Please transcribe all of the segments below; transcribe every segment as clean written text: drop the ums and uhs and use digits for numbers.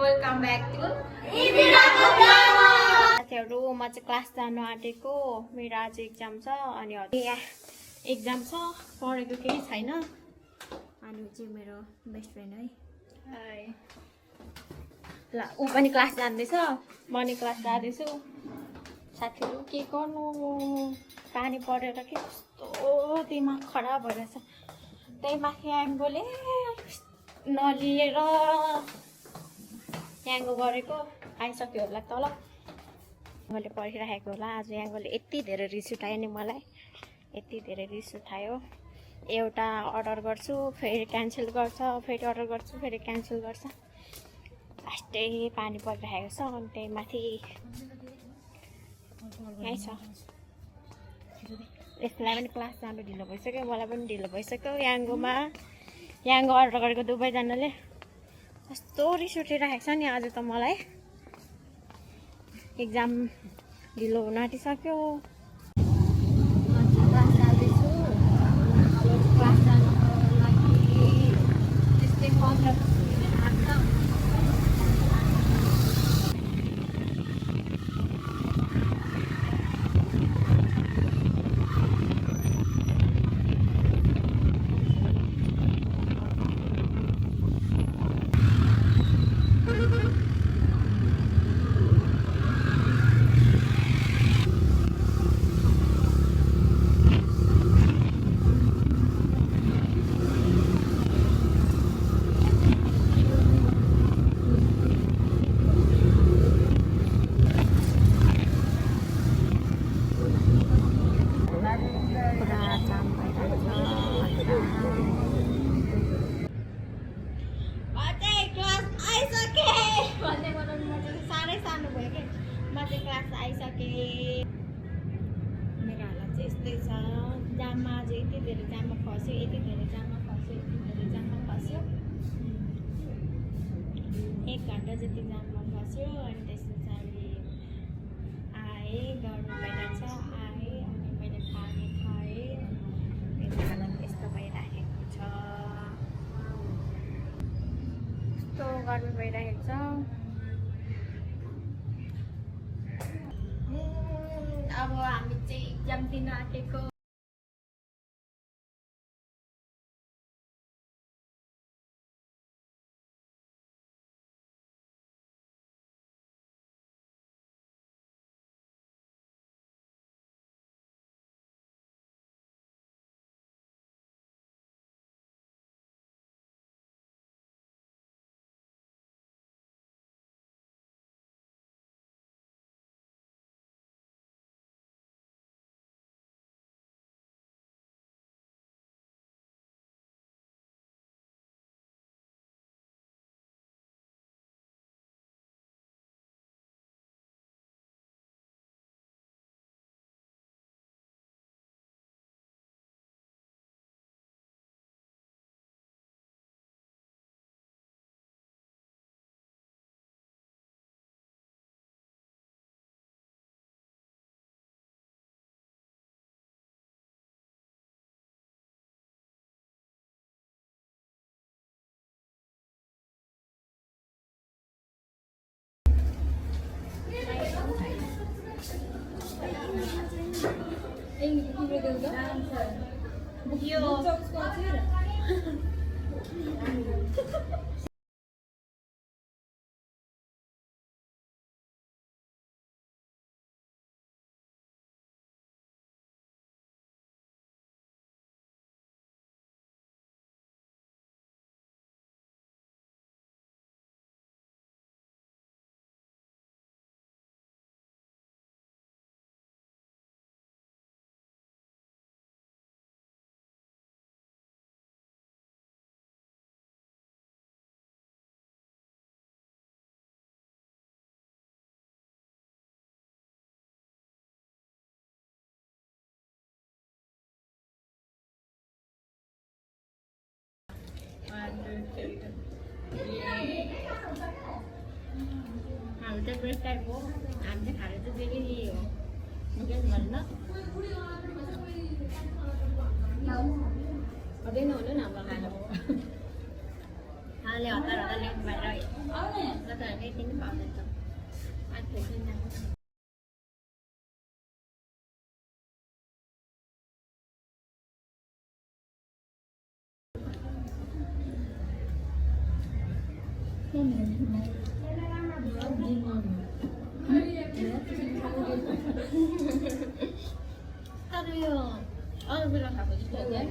welcome back to साथीहरु म चाहिँ क्लास जानु आँटेको मेरो आज एक्जाम छ अनि एक्जाम छ पढेको केही छैन अनि चाहिँ मेरो बेस्ट फ्रेन्ड है हाय ल उ पनि क्लास जान्दैछ म नि क्लास जाँदैछु साथीहरु के गर्नु पानी परेर के कस्तो दिमाग खराब भइरहेछ त्यही माथि एङ्गोले नलिएर याङ्गो गरेको आइसक्यो होला तल मैले पढिरहेको होला आज याङ्गोले यति धेरै रिस उठायो नि मलाई यति धेरै रिस उठायो एउटा अर्डर गर्छु फेरि क्यान्सल गर्छ फेरि अर्डर गर्छु फेरि क्यान्सल गर्छ लास्टै पानी परिरहेको छ अनि त्यही माथि यहीँ छ यसलाई पनि क्लास जानु ढिलो भइसक्यो मलाई पनि ढिलो भइसक्यो याङ्गो अर्डर गरेको दुवैजनाले कस्तो रिस उठिरहेको छ नि आज त मलाई एक्जाम ढिलो हुन आँटिसक्यो क्लास जाँदैछु क्लास जानुको लागि त्यस्तै 15 मिनट लाग्छ क्लास आइसकेँ मेरो हालत चाहिँ यस्तै छ जाममा आज यति धेरै जाममा फस्यो यति धेरै जाममा फस्यो यति धेरै जाममा फस्यो 1 घन्टा जति जाममा फस्यो अनि त्यस पछाडि आएँ गर्नु भइरहेछ आएँ अनि मैले खाने खाएँ मेरो हालत यस्तो भइरहेको छ यस्तो गर्नु भइरहेको छ अब हामी चाहिँ एक्जाम दिन आँटेको हामी त ब्रेक टाइम हो हामीले खाने चाहिँ डेली यही हो निकै भन्न हुँदैन होला नि हाम्रो खाना अहिले हतार हतार लेट भएर नत्र केही पनि पाउँदैन आज फेरि तर यो अरू बेला खाएको जस्तो होइन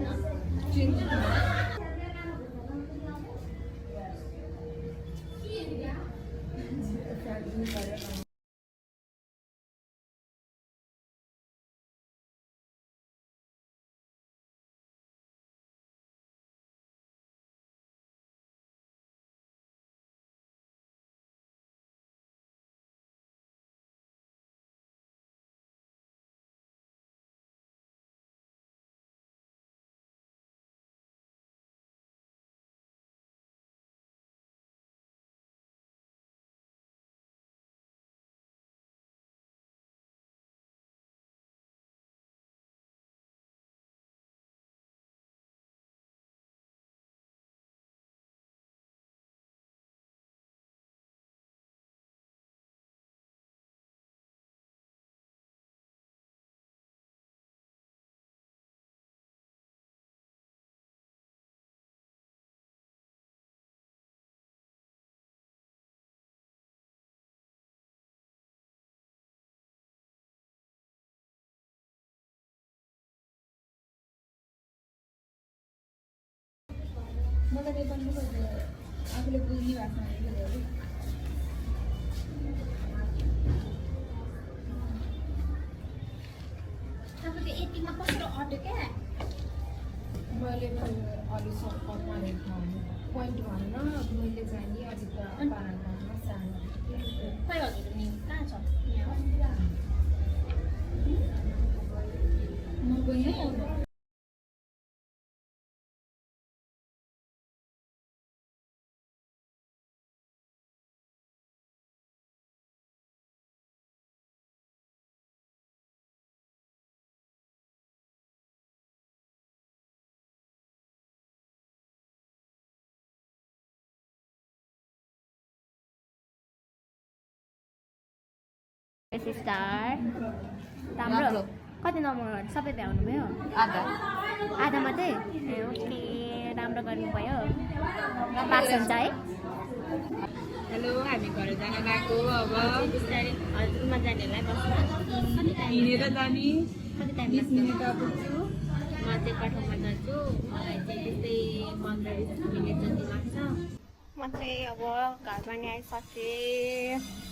मलाई नेपाली आफूले बुझ्ने भाषा तपाईँको यतिमा कस्तो अट्यो क्या मैले अलि सर्टकटमा पोइन्ट भन्न मैले चाहिँ नि अलिक पाराग्राफमा सानो खै हजुर नि कहाँ छ म गएँ स्टार राम्रो कति नम्बर सबै भ्याउनु भयो आधा मात्रै ए ओके राम्रो गर्नुभयो पास हुन्छ है हेलो हामी घर जान गएको अब बिस्तारै हजुरमा जानेहरूलाई बस्नु हिँडेर जाने कति टाइम 20 मिनेट पुग्छु म चाहिँ कठौँमा जान्छु मलाई चाहिँ त्यस्तै 15-20 मिनट जति लाग्छ म चाहिँ अब घरमा नि आइसकेँ